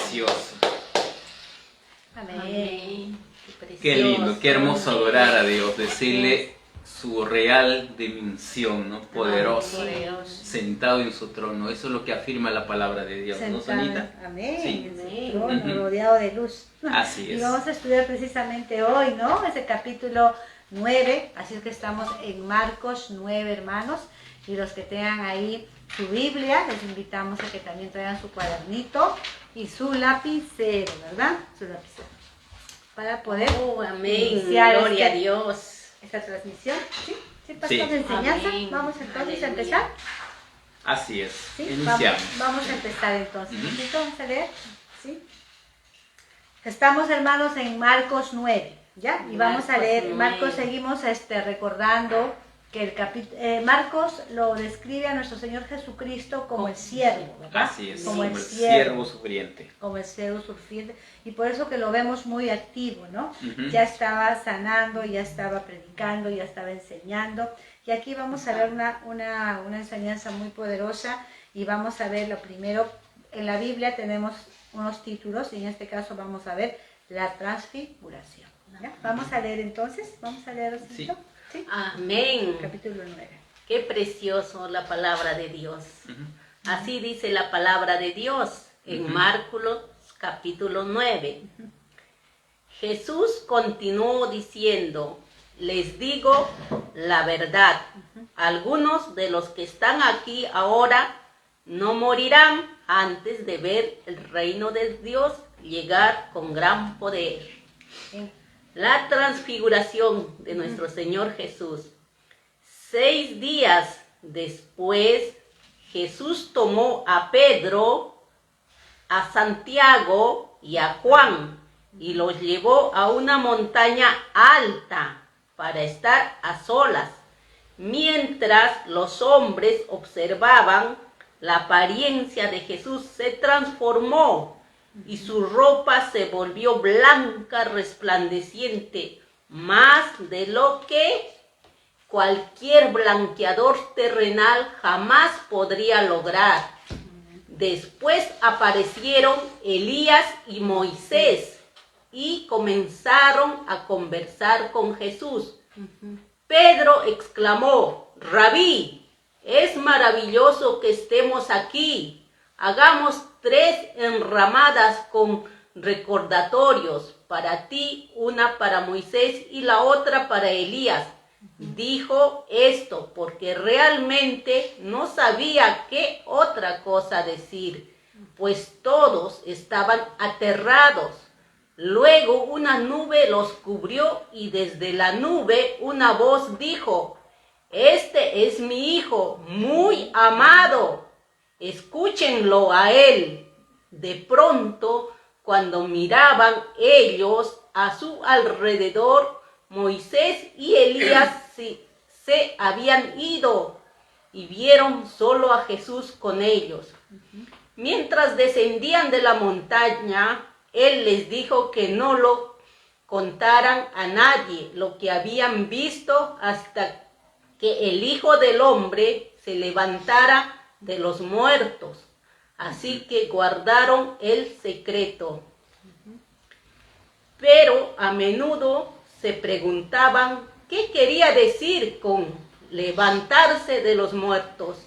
precioso. Amén. Qué lindo, qué hermoso adorar a Dios, decirle su real dimensión, ¿no? Poderoso, sentado en su trono. Eso es lo que afirma la palabra de Dios, ¿no, Sonita? Amén, Sí. en su trono, rodeado de luz. Así es. Y vamos a estudiar precisamente hoy, ¿no? Ese capítulo 9, así es que estamos en Marcos 9, hermanos. Y los que tengan ahí su Biblia, les invitamos a que también traigan su cuadernito y su lapicero, ¿verdad? Su lapicero. Para poder iniciar gloria a Dios. Esta transmisión. ¿Sí? ¿Sí, pastor Sí. de enseñanza? Amén. Vamos entonces a Aleluya. empezar. Así es. ¿Sí? Iniciamos. Vamos a empezar entonces. Vamos a leer. ¿Sí? Estamos, hermanos, en Marcos 9, ¿ya? Y vamos a leer, Marcos, seguimos recordando que el Marcos lo describe a nuestro Señor Jesucristo como el siervo, ¿verdad? Así es, como el siervo sufriente. Como el siervo sufriente. Y por eso que lo vemos muy activo, ¿no? Ujú. Ya estaba sanando, ya estaba predicando, ya estaba enseñando. Y aquí vamos a ver una enseñanza muy poderosa y vamos a ver lo primero. En la Biblia tenemos unos títulos y en este caso vamos a ver la transfiguración. ¿Ya? Vamos a leer entonces, vamos a leer Sí. ¿Sí? Amén. Capítulo 9. Qué precioso la palabra de Dios. Ujú. Así dice la palabra de Dios en Ujú. Marcos capítulo 9. Jesús continuó diciendo, les digo la verdad, algunos de los que están aquí ahora no morirán antes de ver el reino de Dios llegar con gran poder. ¿Sí? La transfiguración de nuestro Señor Jesús. 6 días después, Jesús tomó a Pedro, a Santiago y a Juan y los llevó a una montaña alta para estar a solas, mientras los hombres observaban. La apariencia de Jesús se transformó y su ropa se volvió blanca, resplandeciente, más de lo que cualquier blanqueador terrenal jamás podría lograr. Después aparecieron Elías y Moisés y comenzaron a conversar con Jesús. Pedro exclamó, Rabí, es maravilloso que estemos aquí. Hagamos 3 enramadas con recordatorios, para ti, una para Moisés y la otra para Elías. Dijo esto porque realmente no sabía qué otra cosa decir, pues todos estaban aterrados. Luego una nube los cubrió y desde la nube una voz dijo, este es mi hijo muy amado, escúchenlo a él. De pronto, cuando miraban ellos a su alrededor, Moisés y Elías se habían ido y vieron solo a Jesús con ellos. Mientras descendían de la montaña, él les dijo que no lo contaran a nadie lo que habían visto hasta que el Hijo del Hombre se levantara de los muertos. Así que guardaron el secreto. Pero a menudo se preguntaban qué quería decir con levantarse de los muertos.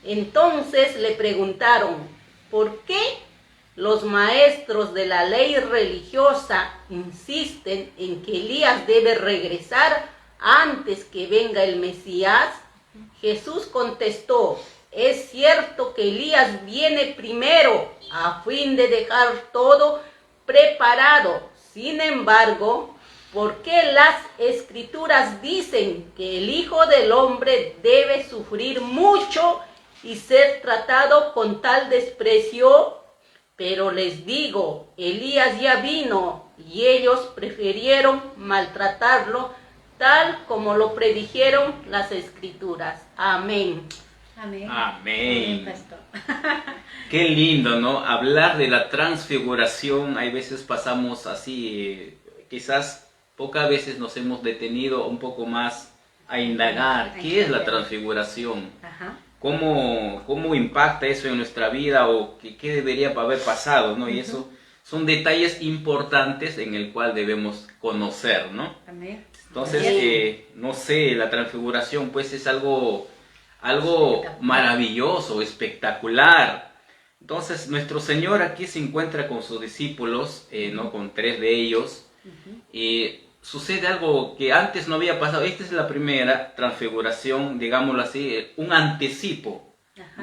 Entonces le preguntaron, ¿por qué los maestros de la ley religiosa insisten en que Elías debe regresar antes que venga el Mesías? Jesús contestó, es cierto que Elías viene primero a fin de dejar todo preparado. Sin embargo, ¿por qué las Escrituras dicen que el Hijo del Hombre debe sufrir mucho y ser tratado con tal desprecio? Pero les digo, Elías ya vino y ellos prefirieron maltratarlo tal como lo predijeron las Escrituras. Amén. Amén. Amén. Pastor. Qué lindo, ¿no? Hablar de la transfiguración, hay veces pasamos así, quizás pocas veces nos hemos detenido un poco más a indagar qué es la transfiguración. Ajá. cómo impacta eso en nuestra vida o qué debería haber pasado, ¿no? Y eso son detalles importantes en el cual debemos conocer, ¿no? Amén. Entonces, no sé, la transfiguración pues es algo maravilloso, espectacular. Entonces, nuestro Señor aquí se encuentra con sus discípulos, ¿no? Con 3 de ellos, y sucede algo que antes no había pasado. Esta es la primera transfiguración, digámoslo así, un anticipo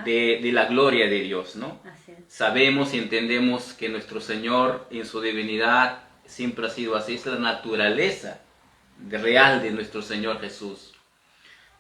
de la gloria de Dios, ¿no? Así es. Sabemos y entendemos que nuestro Señor en su divinidad siempre ha sido así, es la naturaleza real de nuestro Señor Jesús.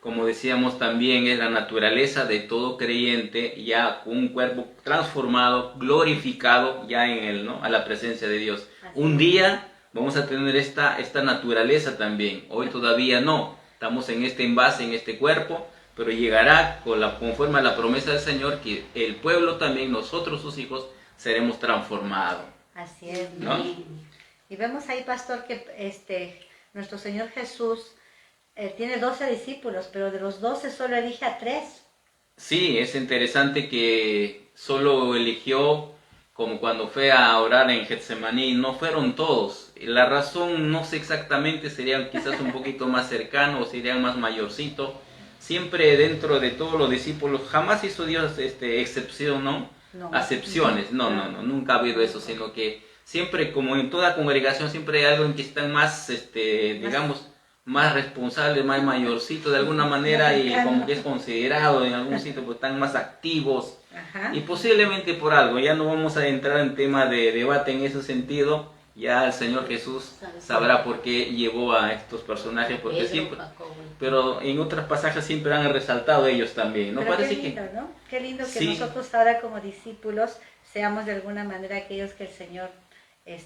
Como decíamos también, es la naturaleza de todo creyente ya con un cuerpo transformado, glorificado ya en él, ¿no? A la presencia de Dios. Un día vamos a tener esta naturaleza también. Hoy todavía no. Estamos en este envase, en este cuerpo, pero llegará conforme a la promesa del Señor que el pueblo también, nosotros sus hijos, seremos transformados. Así es, ¿no? Y vemos ahí, pastor, que nuestro Señor Jesús tiene 12 discípulos, pero de los 12 solo elige a 3. Sí, es interesante que solo eligió, como cuando fue a orar en Getsemaní, no fueron todos. La razón no sé exactamente, serían quizás un poquito más cercanos, serían más mayorcitos. Siempre dentro de todos los discípulos, jamás hizo Dios excepción, ¿no? Acepciones, no, nunca ha habido eso, sino que siempre, como en toda congregación, siempre hay alguien que está más, digamos, más responsable, más mayorcito de alguna manera y como que es considerado en algún sitio, pues están más activos. Y posiblemente por algo, ya no vamos a entrar en tema de debate en ese sentido, ya el Señor Jesús sabrá por qué llevó a estos personajes, porque siempre, pero en otros pasajes siempre han resaltado ellos también, ¿no? Pero Parece qué lindo, ¿no? Qué lindo que sí. Nosotros ahora como discípulos seamos de alguna manera aquellos que el Señor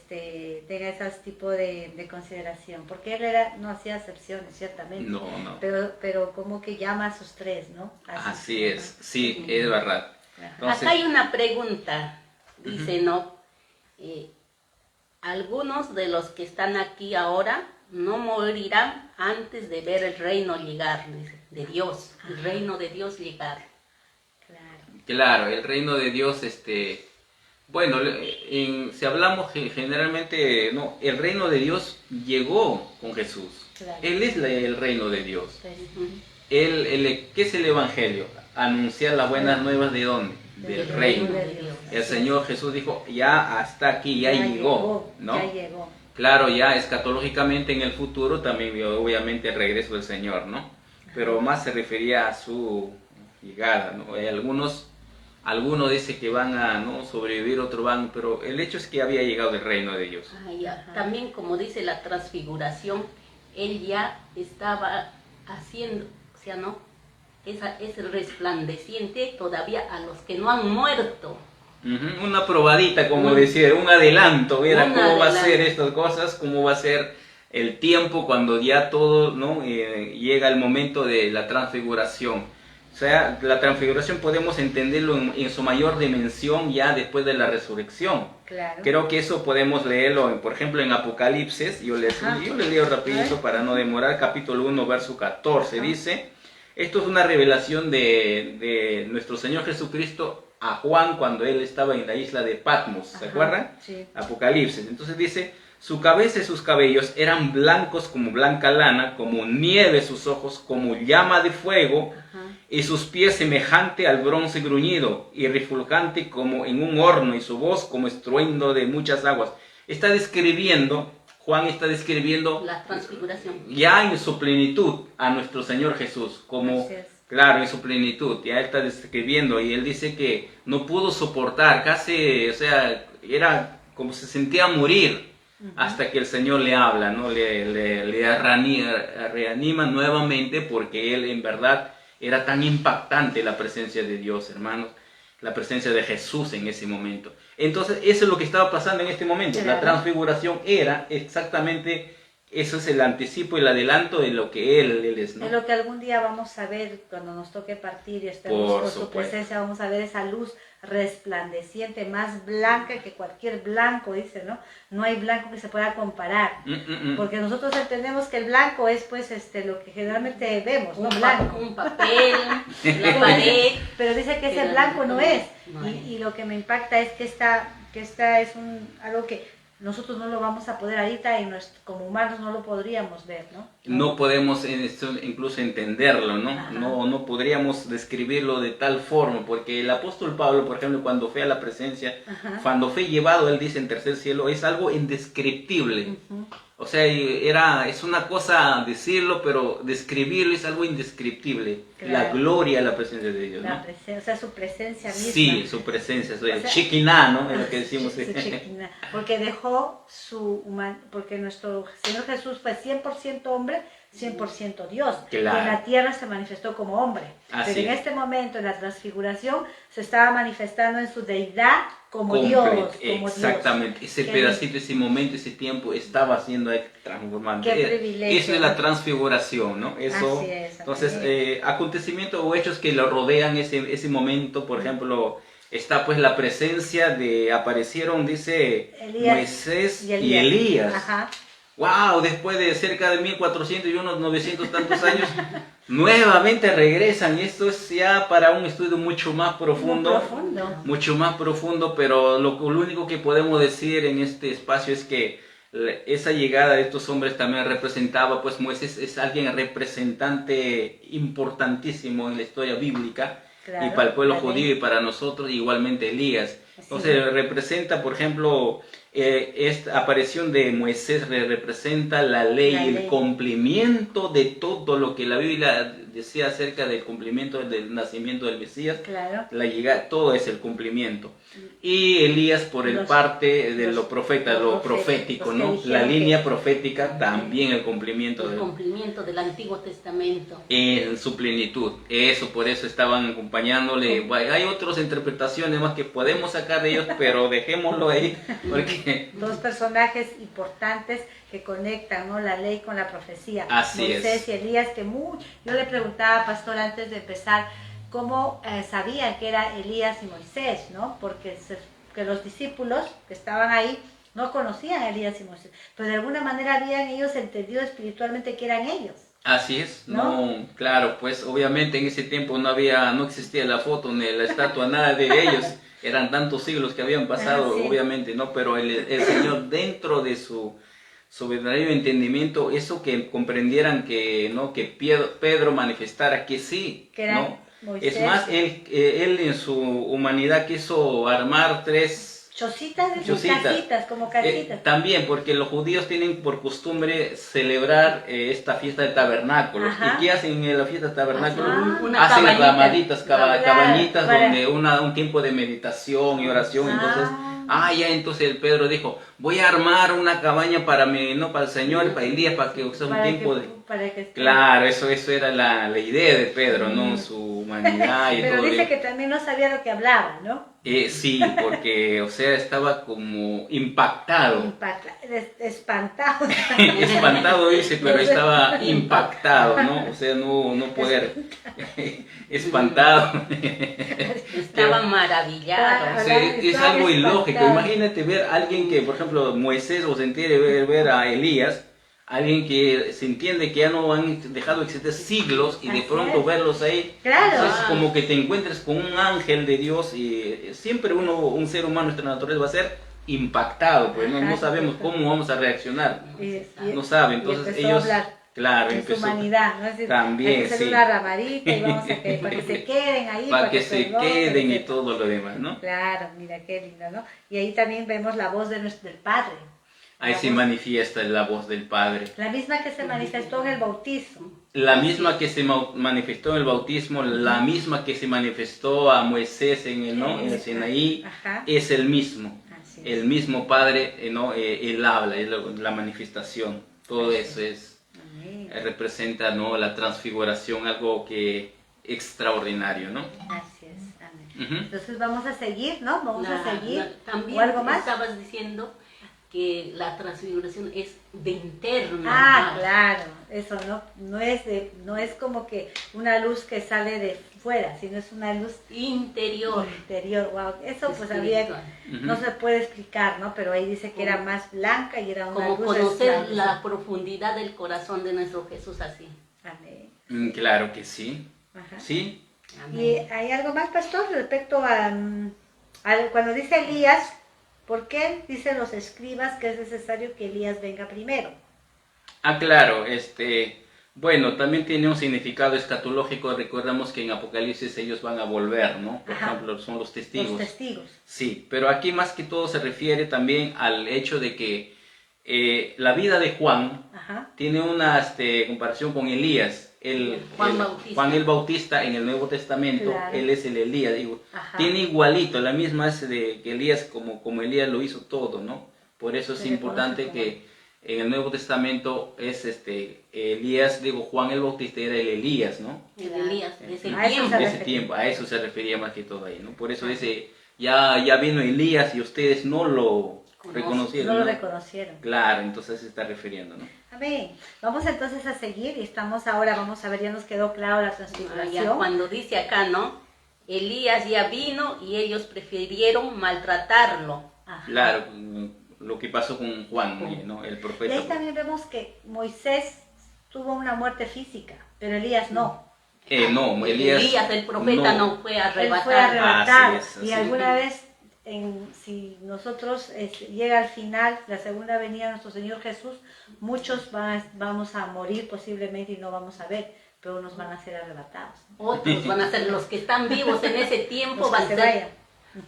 tenga ese tipo de consideración, porque él no hacía excepciones, ciertamente, no. pero como que llama a sus 3, ¿no? Así es, sí, es verdad. Entonces, acá hay una pregunta, dice, ¿no? Algunos de los que están aquí ahora no morirán antes de ver el reino llegar, de Dios, el reino de Dios llegar. Claro, el reino de Dios, bueno, si hablamos generalmente, no, el reino de Dios llegó con Jesús. Claro. Él es el reino de Dios. ¿Qué es el evangelio? Anunciar las buenas nuevas ¿de dónde? Del reino. El Señor Jesús dijo, ya hasta aquí, ya llegó, ¿no? Ya llegó. Claro, ya escatológicamente en el futuro también obviamente el regreso del Señor, ¿no? Pero más se refería a su llegada, ¿no? Algunos dicen que van a no sobrevivir, otros van, pero el hecho es que había llegado el reino de Dios. También, como dice la transfiguración, él ya estaba haciendo, o sea, ¿no? Es el resplandeciente todavía a los que no han muerto. Una probadita, como decir, un adelanto, mira cómo va a ser estas cosas, cómo va a ser el tiempo cuando ya todo, ¿no? Llega el momento de la transfiguración. O sea, la transfiguración podemos entenderlo en su mayor dimensión ya después de la resurrección. Claro. Creo que eso podemos leerlo, por ejemplo, en Apocalipsis. Yo le leo rapidito para no demorar, capítulo 1, verso 14. Dice, esto es una revelación de nuestro Señor Jesucristo a Juan cuando él estaba en la isla de Patmos. ¿Se acuerdan? Sí. Apocalipsis. Entonces dice, su cabeza y sus cabellos eran blancos como blanca lana, como nieve sus ojos, como llama de fuego, y sus pies semejante al bronce gruñido, y refulgante como en un horno, y su voz como estruendo de muchas aguas. Juan está describiendo la transfiguración ya en su plenitud a nuestro Señor Jesús, como, claro, en su plenitud, ya está describiendo, y él dice que no pudo soportar, casi, o sea, era como se sentía morir, hasta que el Señor le habla, ¿no? Le reanima nuevamente, porque él en verdad era tan impactante la presencia de Dios, hermanos, la presencia de Jesús en ese momento. Entonces, eso es lo que estaba pasando en este momento. La transfiguración era exactamente eso es el anticipo y el adelanto de lo que Él es, ¿no? Es lo que algún día vamos a ver cuando nos toque partir y estemos con su presencia, vamos a ver esa luz resplandeciente, más blanca que cualquier blanco, dice, ¿no? No hay blanco que se pueda comparar, porque nosotros entendemos que el blanco es pues lo que generalmente vemos, ¿no? Blanco. Un papel, la pared. Pero dice que ese blanco no es, y lo que me impacta es que esta es algo que nosotros no lo vamos a poder ahorita y como humanos no lo podríamos ver, ¿no? No podemos incluso entenderlo, ¿no? No podríamos describirlo de tal forma, porque el apóstol Pablo, por ejemplo, cuando fue a la presencia, cuando fue llevado, él dice en tercer cielo, es algo indescriptible. O sea, es una cosa decirlo, pero describirlo es algo indescriptible. Claro. La gloria a la presencia de Dios, ¿no? O sea, su presencia misma. Sí, su presencia, el Shekinah, ¿no? Es lo que decimos. Porque dejó porque nuestro Señor Jesús fue 100% hombre, 100% Dios. Claro. Y en la tierra se manifestó como hombre. Así pero en este momento, en la transfiguración, se estaba manifestando en su deidad como Dios. Exactamente. Dios. Ese pedacito, ese momento, ese tiempo estaba siendo transformado. Qué privilegio. Eso es la transfiguración, ¿no? Eso, así es. Entonces, acontecimientos o hechos que lo rodean ese momento, por ejemplo, está pues la presencia aparecieron, dice, Moisés y Elías. Ajá. ¡Wow! Después de cerca de 1400 y unos 900 tantos años, nuevamente regresan. Y esto es ya para un estudio mucho más profundo. Mucho más profundo, pero lo único que podemos decir en este espacio es que esa llegada de estos hombres también representaba, pues Moisés es alguien representante importantísimo en la historia bíblica. Claro, y para el pueblo judío y para nosotros igualmente Elías. Entonces representa, por ejemplo, esta aparición de Moisés representa la ley, el cumplimiento de todo lo que la Biblia decía acerca del cumplimiento del nacimiento del Mesías. Claro. La llegada, todo es el cumplimiento. Y Elías por el parte de lo profeta, lo profético, ¿no? La línea profética, también el cumplimiento del Antiguo Testamento. En su plenitud. Eso, por eso estaban acompañándole. Hay otras interpretaciones más que podemos sacar de ellos, pero dejémoslo ahí. Porque... Dos personajes importantes que conectan, ¿no? La ley con la profecía. Así Moisés y Elías, que yo le preguntaba, pastor, antes de empezar, cómo sabían que era Elías y Moisés, ¿no? Porque que los discípulos que estaban ahí no conocían a Elías y Moisés, pero de alguna manera habían ellos entendido espiritualmente que eran ellos. Así es, no, claro, pues obviamente en ese tiempo no existía la foto ni la estatua, nada de ellos. Eran tantos siglos que habían pasado, obviamente, ¿no? Pero el Señor, dentro de su verdadero entendimiento, eso que comprendieran que, ¿no? Que Pedro manifestara que sí, ¿no? Moisés. Es más, él en su humanidad quiso armar tres chocitas, casitas, como casitas. También, porque los judíos tienen por costumbre celebrar esta fiesta de tabernáculos. ¿Y qué hacen en la fiesta de tabernáculos? Hacen ramaditas, cabañitas, donde un tiempo de meditación y oración. Entonces Pedro dijo, voy a armar una cabaña para el Señor, para Elías, para que sea un tiempo de... Claro, eso era la idea de Pedro, ¿no? Su humanidad y pero todo. Pero dice que también no sabía lo que hablaba, ¿no? Sí, porque, o sea, estaba como impactado. Espantado. Espantado dice, pero estaba impactado, ¿no? O sea, no poder. Espantado. Estaba maravillado. O sea, es algo ilógico. Imagínate ver a alguien que, por ejemplo, Moisés, o sentir ver a Elías, alguien que se entiende que ya no han dejado de existir siglos y de pronto verlos ahí. Claro. Es como que te encuentres con un ángel de Dios y siempre un ser humano, nuestra naturaleza va a ser impactado, pues no sabemos cómo vamos a reaccionar. No saben, entonces ellos... Claro, en su humanidad, ¿no? Es decir, también, hay que hacer una ramadita y vamos para que se queden ahí. Para que se queden y todo lo demás, ¿no? Claro, mira qué lindo, ¿no? Y ahí también vemos la voz del Padre. Ahí se manifiesta la voz del Padre. La misma que se manifestó en el bautismo. La misma que se manifestó en el bautismo, la misma que se manifestó a Moisés en el Sinaí, es el mismo. El mismo Padre, ¿no? Él habla, es la manifestación. Todo eso representa, ¿no? La transfiguración, algo que extraordinario, ¿no? Así es, amén. Entonces vamos a seguir, ¿no? Vamos a seguir. También ¿O algo más? estabas diciendo que la transfiguración es de interno. Ah, claro, eso no es como que una luz que sale de fuera, sino es una luz interior. Wow, eso pues espiritual. no se puede explicar, ¿no? Pero ahí dice que era más blanca y era una como luz conocer la profundidad del corazón de nuestro Jesús así. Amén. Claro que sí. Ajá. Sí. Amén. ¿Y hay algo más, pastor, respecto a cuando dice Elías? ¿Por qué dicen los escribas que es necesario que Elías venga primero? Ah, claro, bueno, también tiene un significado escatológico. Recordamos que en Apocalipsis ellos van a volver, ¿no? Por ejemplo, son los testigos. Los testigos. Sí, pero aquí más que todo se refiere también al hecho de que la vida de Juan tiene una comparación con Elías. Juan el Bautista en el Nuevo Testamento, claro. Él es el Elías, digo, tiene igualito, la misma es de que Elías, como Elías lo hizo todo, ¿no? Por eso es importante que en el Nuevo Testamento es Elías, digo, Juan el Bautista era el Elías, ¿no? El Elías, de ese tiempo, a eso se refería más que todo ahí, ¿no? Por eso ya vino Elías y ustedes no lo reconocieron. No lo reconocieron. Claro, entonces se está refiriendo, ¿no? Amén. Vamos entonces a seguir y vamos a ver, ya nos quedó claro la transfiguración. Cuando dice acá, ¿no? Elías ya vino y ellos prefirieron maltratarlo. Ajá. Claro, lo que pasó con Juan, ¿no? El profeta. Y ahí también vemos que Moisés tuvo una muerte física, pero Elías no. No, Elías el profeta no fue arrebatado. Él fue arrebatado. Así y alguna vez, si nosotros llega al final, la segunda venida de nuestro Señor Jesús, muchos vamos a morir posiblemente y no vamos a ver, pero unos van a ser arrebatados. Otros van a ser los que están vivos en ese tiempo, van a ser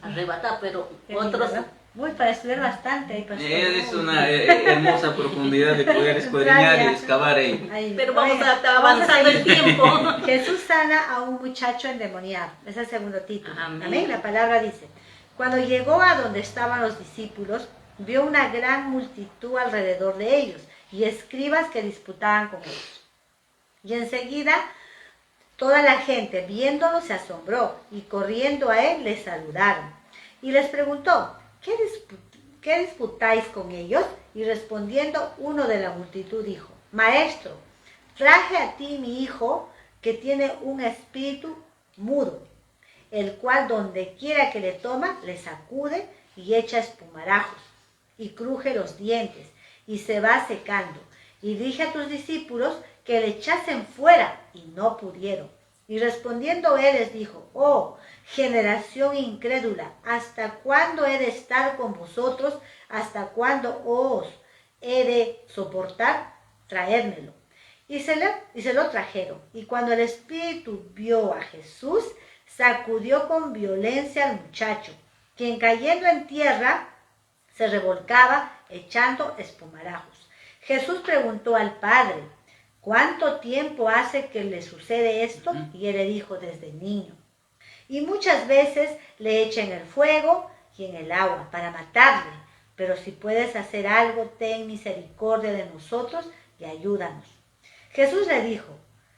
arrebatados, pero otros... Muy para estudiar bastante. Es una hermosa profundidad de poder escudriñar y excavar ahí. Pero vamos a avanzando el tiempo. Jesús sana a un muchacho endemoniado. Es el segundo título. Amén. La palabra dice: cuando llegó a donde estaban los discípulos, vio una gran multitud alrededor de ellos y escribas que disputaban con ellos. Y enseguida toda la gente, viéndolo, se asombró y corriendo a él le saludaron. Y les preguntó: ¿Qué disputáis con ellos? Y respondiendo uno de la multitud dijo: Maestro, traje a ti mi hijo que tiene un espíritu mudo, el cual donde quiera que le toma, le sacude y echa espumarajos, y cruje los dientes, y se va secando. Y dije a tus discípulos que le echasen fuera, y no pudieron. Y respondiendo él les dijo: Oh, generación incrédula, ¿hasta cuándo he de estar con vosotros? ¿Hasta cuándo os he de soportar? Traédmelo. Y se lo trajeron. Y cuando el espíritu vio a Jesús, sacudió con violencia al muchacho, quien cayendo en tierra se revolcaba echando espumarajos. Jesús preguntó al padre: ¿cuánto tiempo hace que le sucede esto? Y él le dijo: desde niño. Y muchas veces le echa en el fuego y en el agua para matarle. Pero si puedes hacer algo, ten misericordia de nosotros y ayúdanos. Jesús le dijo: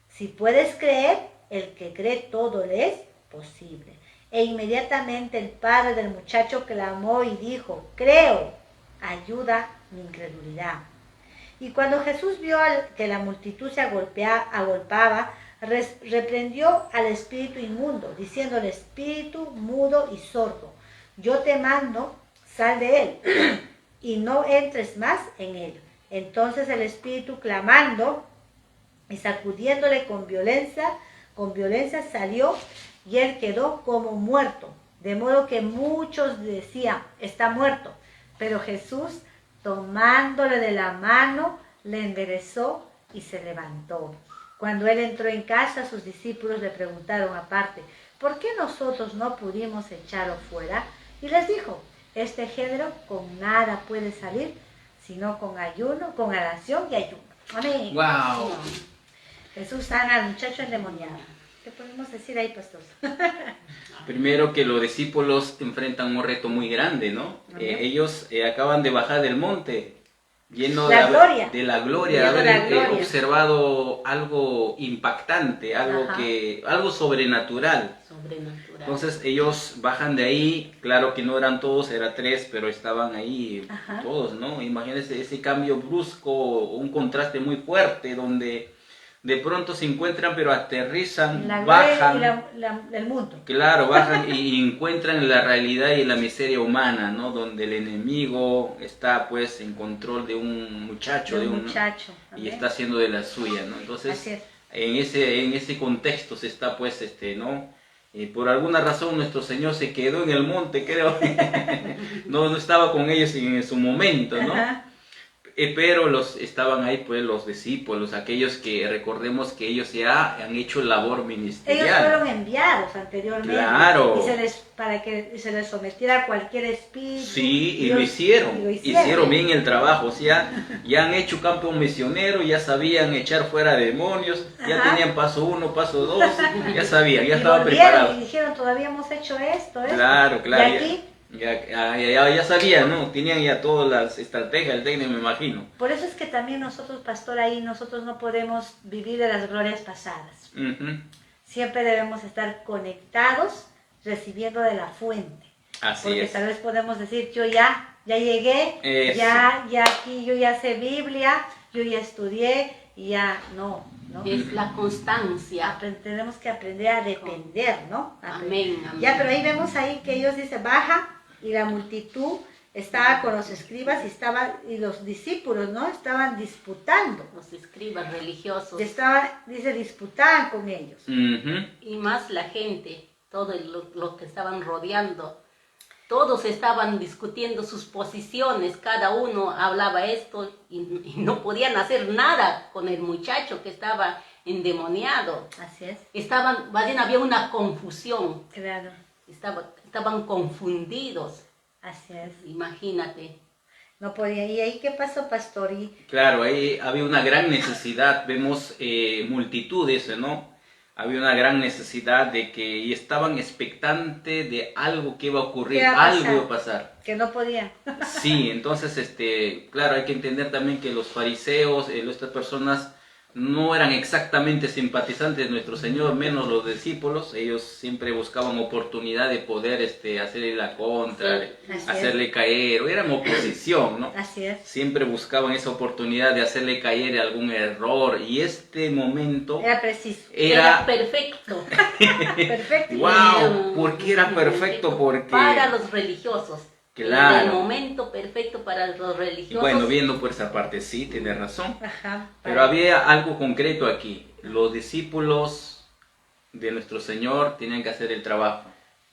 si puedes creer, el que cree todo le es posible. E inmediatamente el padre del muchacho clamó y dijo: creo, ayuda mi incredulidad. Y cuando Jesús vio que la multitud se agolpaba, reprendió al espíritu inmundo, diciéndole: espíritu mudo y sordo, yo te mando, sal de él, y no entres más en él. Entonces el espíritu, clamando y sacudiéndole con violencia salió, y él quedó como muerto, de modo que muchos decían: está muerto. Pero Jesús, tomándole de la mano, le enderezó y se levantó. Cuando él entró en casa, sus discípulos le preguntaron aparte: ¿por qué nosotros no pudimos echarlo fuera? Y les dijo: este género con nada puede salir, sino con ayuno, con oración y ayuno. Amén. Wow. Jesús sana al muchacho endemoniado. ¿Qué podemos decir ahí, pastor? Primero, que los discípulos enfrentan un reto muy grande, ¿no? Ellos acaban de bajar del monte lleno La gloria. de la gloria, de Lleno de haber la gloria. observado algo impactante, algo Ajá. algo sobrenatural. Sobrenatural. Entonces ellos bajan de ahí, claro que no eran todos, eran 3, pero estaban ahí Ajá. todos, ¿no? Imagínense ese cambio brusco, un contraste muy fuerte, donde de pronto se encuentran, pero aterrizan, La gloria bajan. y el mundo. Claro, bajan y encuentran la realidad y la miseria humana, ¿no? Donde el enemigo está pues en control de un muchacho, De un muchacho. y Amén. está haciendo de la suya, ¿no? Así Entonces, es. en ese contexto se está pues, ¿no? Por alguna razón nuestro Señor se quedó en el monte, creo. No estaba con ellos en su momento, ¿no? Ajá. Pero estaban ahí pues los discípulos, aquellos que recordemos que ellos ya han hecho labor ministerial. Ellos fueron enviados anteriormente. Claro. Para que se les sometiera a cualquier espíritu. Sí, y Dios- lo hicieron. y lo Hicieron bien el trabajo. O sea, ya han hecho campo misionero, ya sabían echar fuera demonios, ya Ajá. tenían paso 1, paso 2, ya sabían, ya Y estaban volvieron preparados. y dijeron, todavía hemos hecho esto. Claro, claro. Y aquí, Ya sabían, ¿no? Tenían ya todas las estrategias, el técnico, me imagino. por eso es que también nosotros, pastor, ahí nosotros no podemos vivir de las glorias pasadas. Ujú. Siempre debemos estar conectados, recibiendo de la fuente. Así Porque es. tal vez podemos decir, yo ya llegué, Eso. ya aquí, yo ya sé Biblia, yo ya estudié, y ya no. Es la constancia. Tenemos que aprender a depender, ¿no? Amén, amén. Ya, pero ahí vemos ahí que ellos dicen, baja, y la multitud estaba con los escribas y los discípulos, ¿no? Estaban disputando. Los escribas religiosos. Disputaban con ellos. Ujú. Y más la gente, todos los que estaban rodeando. Todos estaban discutiendo sus posiciones, cada uno hablaba esto y no podían hacer nada con el muchacho que estaba endemoniado. Así es, Más bien había una confusión, claro, estaban confundidos, así es. imagínate. No podía. ¿Y ahí qué pasó, pastor? Claro, ahí había una gran necesidad, vemos multitudes, ¿no? Había una gran necesidad de que, y estaban expectantes de algo que iba a ocurrir, ¿Qué iba a pasar? algo iba a pasar. Que no podían. Sí, entonces, claro, hay que entender también que los fariseos, estas personas, no eran exactamente simpatizantes de nuestro Señor, menos los discípulos. Ellos siempre buscaban oportunidad de poder hacerle la contra, Sí, así es. hacerle caer, o eran oposición, ¿no? Así es. Siempre buscaban esa oportunidad de hacerle caer algún error, y este momento Era preciso. Era perfecto. Perfecto. ¡Wow! ¿Por qué era perfecto? Porque... Para los religiosos. Claro. Era el momento perfecto para los Y religiosos. bueno, viendo por esa parte, sí, tiene razón. Ajá. Pero había algo concreto aquí. Los discípulos de nuestro Señor tenían que hacer el trabajo.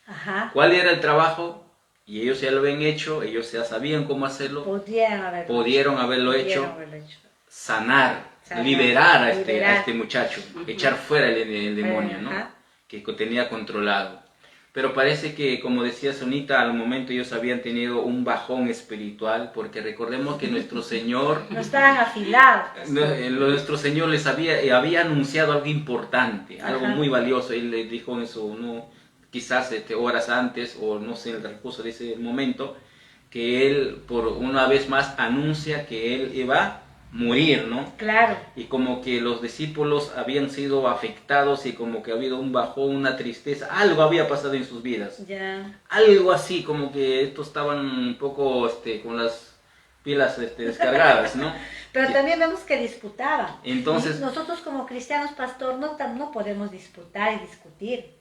Ajá. ¿Cuál era el trabajo? Y ellos ya lo habían hecho, ellos ya sabían cómo hacerlo, pudieron haberlo hecho. Sanar, liberar a este muchacho, echar fuera el demonio, ¿no? Ajá. Que tenía controlado. Pero parece que, como decía Sonita, al momento ellos habían tenido un bajón espiritual, porque recordemos que nuestro Señor, No estaban afilados. nuestro Señor les había anunciado algo importante, algo Ajá. muy valioso. Él les dijo eso, no, quizás horas antes, o no sé, en el transcurso de ese momento, que Él, por una vez más, anuncia que Él iba a morir, ¿no? Claro. Y como que los discípulos habían sido afectados y como que ha habido un bajón, una tristeza, algo había pasado en sus vidas. Ya. Algo así, como que estos estaban un poco con las pilas descargadas, ¿no? Pero también vemos que disputaban. Entonces- Y nosotros como cristianos, pastor, no podemos disputar y discutir.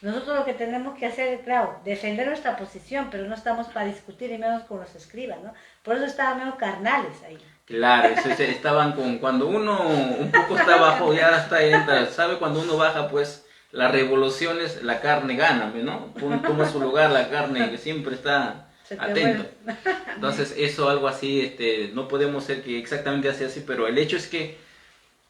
Nosotros lo que tenemos que hacer, claro, defender nuestra posición, pero no estamos para discutir y menos con los escribas, ¿no? Por eso estaban medio carnales ahí. Claro, estaban cuando uno un poco está abajo, ya entra, ¿sabe? Cuando uno baja, pues las revoluciones, la carne gana, ¿no? Toma su lugar la carne, que siempre está Se te atento. vuelve. Entonces, eso, algo así, no podemos ser que exactamente sea así, pero el hecho es que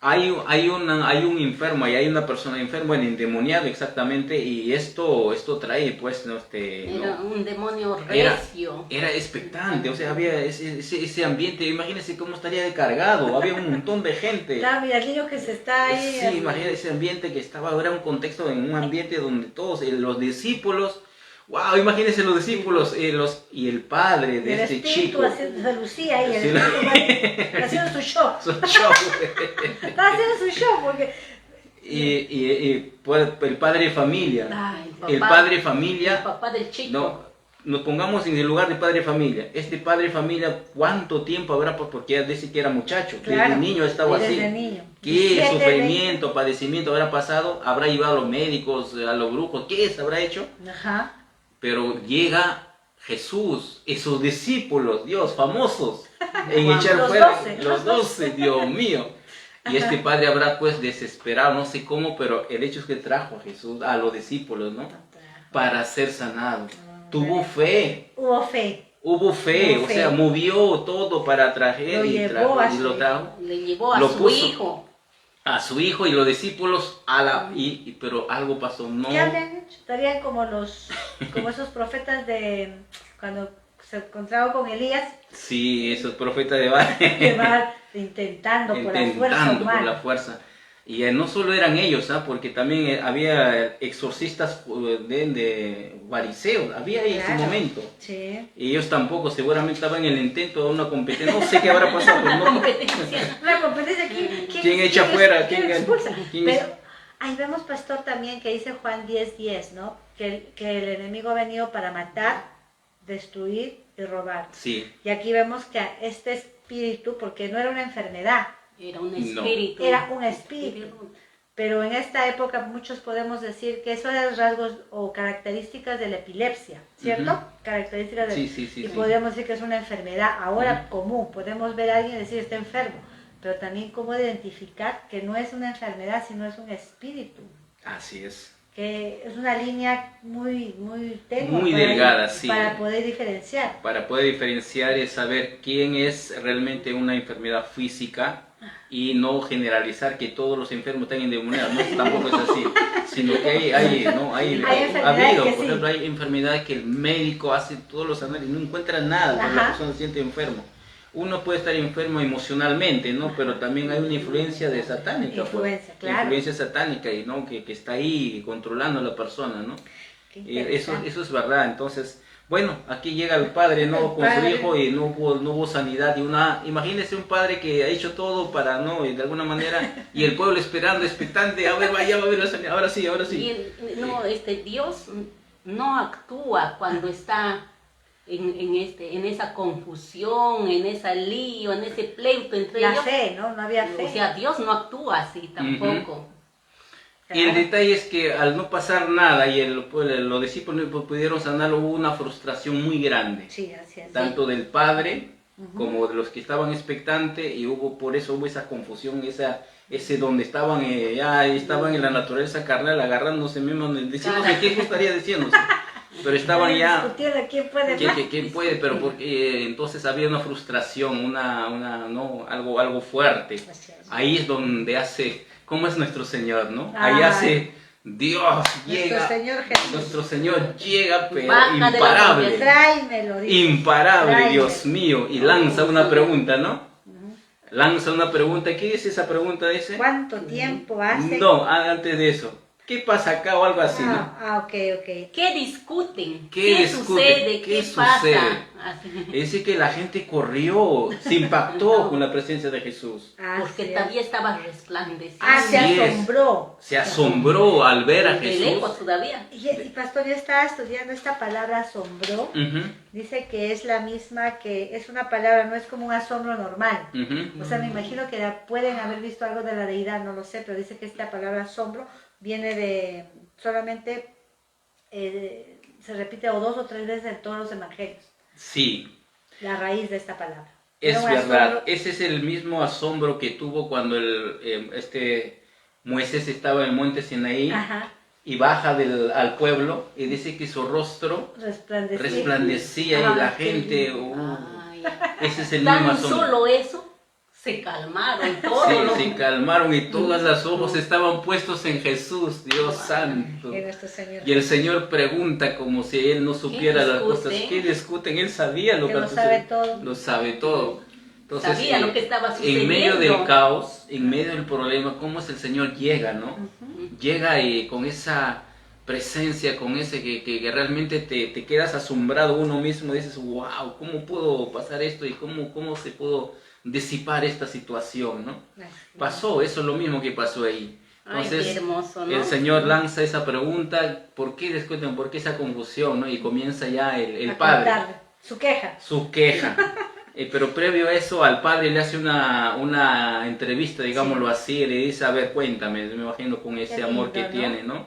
hay un enfermo y hay una persona enferma, endemoniado exactamente, y esto trae, pues, Era un demonio Era- recio. era expectante, o sea, había ese ambiente, imagínense cómo estaría de cargado, había un montón de gente. Claro, mira, el niño que se está ahí. Sí, imagínate ese ambiente que estaba, era un contexto en un ambiente donde todos los discípulos, wow, imagínense los discípulos y el padre de El este espíritu chico. haciendo lucía ahí, el Sí, espíritu haciendo su show. Su show. Está haciendo su show porque... Y pues, el padre de familia. Ay, El padre de familia. el papá del chico. No, nos pongamos en el lugar de padre de familia. Este padre de familia, ¿cuánto tiempo habrá? Porque ya dice que era muchacho, Claro, desde niño estaba desde así. niño. ¿Qué 17, sufrimiento, padecimiento habrá pasado? ¿Habrá llevado a los médicos, a los brujos? ¿Qué se habrá hecho? 20. Ajá. Pero llega Jesús y sus discípulos, Dios, famosos, en Juan, echar los fuera 12. los 12, Dios mío. Y este padre habrá pues desesperado, no sé cómo, pero el hecho es que trajo a Jesús, a los discípulos, ¿no? Para ser sanado. Tuvo fe. Hubo fe. Hubo fe, Hubo o fe. sea, movió todo para traer Lo y llevó trajo, a y su lo hijo. trajo Le llevó a Lo su puso. hijo. a su hijo y los discípulos pero algo pasó, no. ¿Qué habían hecho? Estarían como esos profetas de cuando se encontraron con Elías, Sí, esos profetas de Baal. que van intentando por la fuerza Intentando por la humana. fuerza. Y no solo eran ellos, porque también había exorcistas de variseos, había en ese Claro. momento. Sí. Y ellos tampoco, seguramente estaban en el intento de una competencia, no sé qué habrá pasado, pero no, Competencia. Una competencia, ¿quién echa fuera? ¿Quién expulsa? quién es? Pero ahí vemos, pastor, también que dice Juan 10:10, ¿no? Que el enemigo ha venido para matar, destruir y robar. Sí, Y aquí vemos que a este espíritu, porque no era una enfermedad, Era un No. espíritu. era un espíritu. Pero en esta época muchos podemos decir que eso eran rasgos o características de la epilepsia, ¿cierto? Ujú. Características de... sí, sí, sí. y sí. podemos decir que es una enfermedad ahora común. Podemos ver a alguien y decir está enfermo, pero también cómo identificar que no es una enfermedad, sino es un espíritu. Así es. Que es una línea muy tenue Muy para- delgada, sí. para poder diferenciar. Para poder diferenciar y saber quién es realmente una enfermedad física y no generalizar que todos los enfermos están endemoniados, no, tampoco es así, sino que hay enfermedades habido, que por sí. ejemplo, hay enfermedades que el médico hace todos los análisis y no encuentra nada, pero la Ajá. persona se siente enfermo. Uno puede estar enfermo emocionalmente, ¿no? Pero también hay una influencia de satánica. pues. Influencia, claro. Influencia satánica y no que está ahí controlando a la persona, ¿no? Qué Y eso interesante. es verdad. Entonces, bueno, aquí llega el padre, ¿no? El Con su padre. hijo y no hubo sanidad. Imagínese un padre que ha hecho todo para, ¿no? Y de alguna manera, y el pueblo esperando, expectante, a ver, vaya, va a haber la sanidad, ahora sí, ahora sí. Dios no actúa cuando está en esa confusión, en ese lío, en ese pleito entre La ellos. fe, ¿no? No había fe. O sea, Dios no actúa así tampoco. Y el Claro. detalle es que al no pasar nada y los discípulos no pudieron sanarlo, hubo una frustración muy grande. Sí, así es. Tanto del padre como de los que estaban expectantes, y por eso hubo esa confusión, ese donde estaban estaban en la naturaleza carnal agarrándose mismo, diciéndose qué estaría diciéndose, pero estaban ya Discutiendo quién puede más. quién puede, pero porque entonces había una frustración, no algo fuerte. Así es. Ahí es donde hace, ¿cómo es nuestro Señor, no? Ay. Ahí hace Dios llega. Nuestro Señor Jesús. Nuestro Señor llega, pero Baja de la imparable. Tráemelo, dice. Imparable, Tráeme. Dios mío. Y lanza una pregunta, ¿no? Lanza una pregunta. ¿Qué es esa pregunta? Dice. ¿Cuánto tiempo hace? No, antes de eso. ¿Qué pasa acá o algo así, no? Ok. ¿Qué discuten? ¿Qué discuten? Sucede? ¿Qué ¿Qué sucede? pasa? Así. Dice que la gente corrió, se impactó con la presencia de Jesús. Porque Así es. todavía estaba resplandeciendo. Se Así es. asombró. Se asombró al ver a De Jesús. lejos todavía. Y pastor, yo estaba estudiando esta palabra asombró. Ujú, Dice que es la misma, que es una palabra, no es como un asombro normal. ujú. O sea, me imagino que pueden haber visto algo de la deidad, no lo sé, pero dice que esta palabra asombro viene de solamente, se repite o 2 o 3 veces en todos los evangelios, Sí, la raíz de esta palabra. es Era un verdad. asombro. Ese es el mismo asombro que tuvo cuando Moisés estaba en el monte Sinaí Ajá, y baja al pueblo y dice que su rostro resplandecía y la gente, Ay, ese es el mismo tan asombro. solo eso, se calmaron todos. Sí, se calmaron y todas las ojos estaban puestos en Jesús, Dios santo. que nuestro Señor. Y el Señor pregunta como si él no supiera las cosas. discuten? ¿Qué discuten? Él sabía lo Que que lo sucedía. sabe todo. Lo sabe todo. Entonces, Sabía lo que estaba en medio sucediendo. del caos, en medio del problema, cómo es el Señor llega, ¿no? Llega con esa presencia, con ese que realmente te quedas asombrado uno mismo, dices, wow, ¿cómo pudo pasar esto y cómo se pudo disipar esta situación, ¿no? Pasó, eso es lo mismo que pasó ahí. Entonces, ay, qué hermoso, ¿no? el Señor lanza esa pregunta, ¿por qué discuten? ¿Por qué esa confusión? ¿No? Y comienza ya el Padre. Su queja. Su queja. Pero previo a eso, al Padre le hace una entrevista, digámoslo así, le dice, a ver, cuéntame, me imagino con ese amor que tiene, ¿no?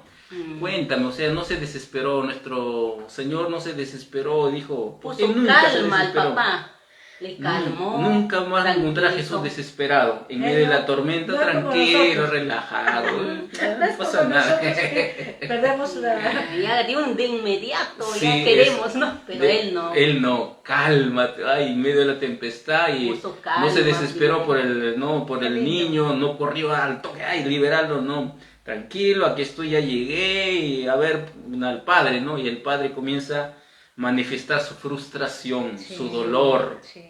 Cuéntame, o sea, no se desesperó, nuestro Señor no se desesperó, dijo, puso nunca se calma al desesperó. papá, le calmó. Nunca más encontré a Jesús desesperado, en medio de la tormenta, tranquilo, relajado, no pasa nada. Perdemos la... Ya de inmediato, Sí, ya queremos, ¿no? Pero él no. Él no, cálmate, ay, en medio de la tempestad y Puso calma, no se desesperó por Qué el lindo. niño, no corrió al toque, ay, liberarlo, no. Tranquilo, aquí estoy, ya llegué, y a ver al Padre, ¿no? Y el Padre comienza a manifestar su frustración, su dolor. Sí.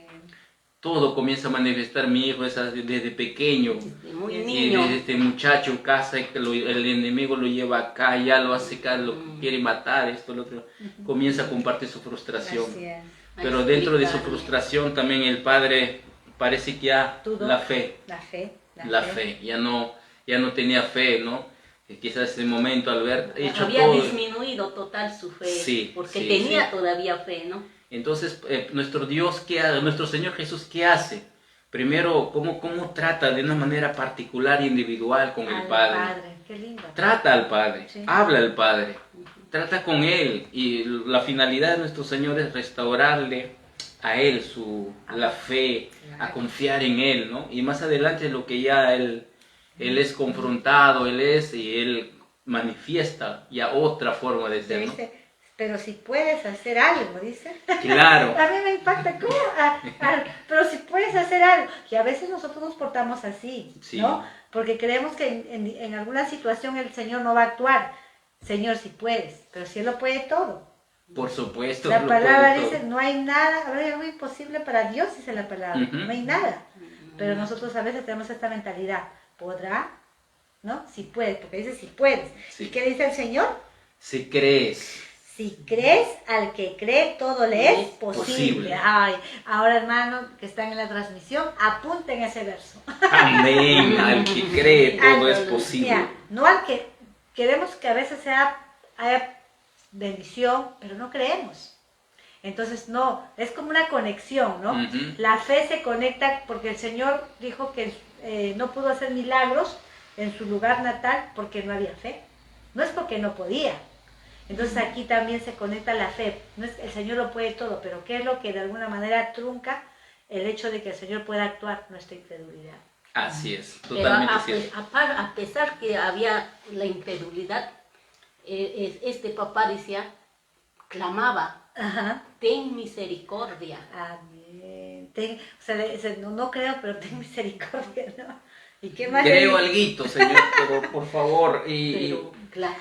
Todo comienza a manifestar mi hijo desde pequeño. Desde muy Y niño. desde este muchacho en casa, el enemigo lo lleva acá, ya lo hace acá, lo quiere matar, esto, lo otro. Comienza a compartir su frustración. Así es. Pero Ay, dentro de su explicarle. frustración también el Padre parece que ya Dudó. la fe, ya no tenía fe, ¿no? Quizás ese momento al ver hecho Había todo. disminuido total su fe, Sí, porque sí, tenía sí. todavía fe, ¿no? Entonces, nuestro Dios, nuestro Señor Jesús, ¿qué hace? Primero, ¿cómo trata de una manera particular e individual con el Al Padre? Qué lindo. Trata al Padre, Sí. habla al Padre, trata con Él. Y la finalidad de nuestro Señor es restaurarle a Él la fe, a confiar en Él, ¿no? Y más adelante lo que ya Él es confrontado, y Él manifiesta ya otra forma de ser, ¿no? Dice, pero si puedes hacer algo, dice. Claro. A mí me impacta, ¿cómo? Pero si puedes hacer algo. Y a veces nosotros nos portamos así, Sí. ¿no? Porque creemos que en alguna situación el Señor no va a actuar. Señor, si puedes, pero si Él lo puede todo. Por supuesto. La lo palabra puede dice, todo. no hay nada, hay algo imposible para Dios, dice la palabra, Ujú. no hay nada. Pero nosotros a veces tenemos esta mentalidad, ¿podrá? ¿No? Si puedes, porque dice si puedes. Sí. ¿Y qué dice el Señor? Si crees. Si crees, al que cree, todo le es Es posible. posible. Ay, ahora hermanos que están en la transmisión, apunten ese verso. Amén. Al que cree, todo es Aleluya. posible. Mira, no al que queremos que a veces haya bendición, pero no creemos. Entonces no, es como una conexión, ¿no? Ujú. La fe se conecta porque el Señor dijo que no pudo hacer milagros en su lugar natal porque no había fe. No es porque no podía. Entonces aquí también se conecta la fe. No es, el Señor lo puede todo, pero ¿qué es lo que de alguna manera trunca el hecho de que el Señor pueda actuar? Nuestra incredulidad. Así es, Pero totalmente cierto. a pesar que había la incredulidad, este papá decía, clamaba, Ajá. ten misericordia. Amén. O sea, no creo, pero ten misericordia, ¿no? ¿Y qué más? Creo alguito, Señor, pero por favor. Pero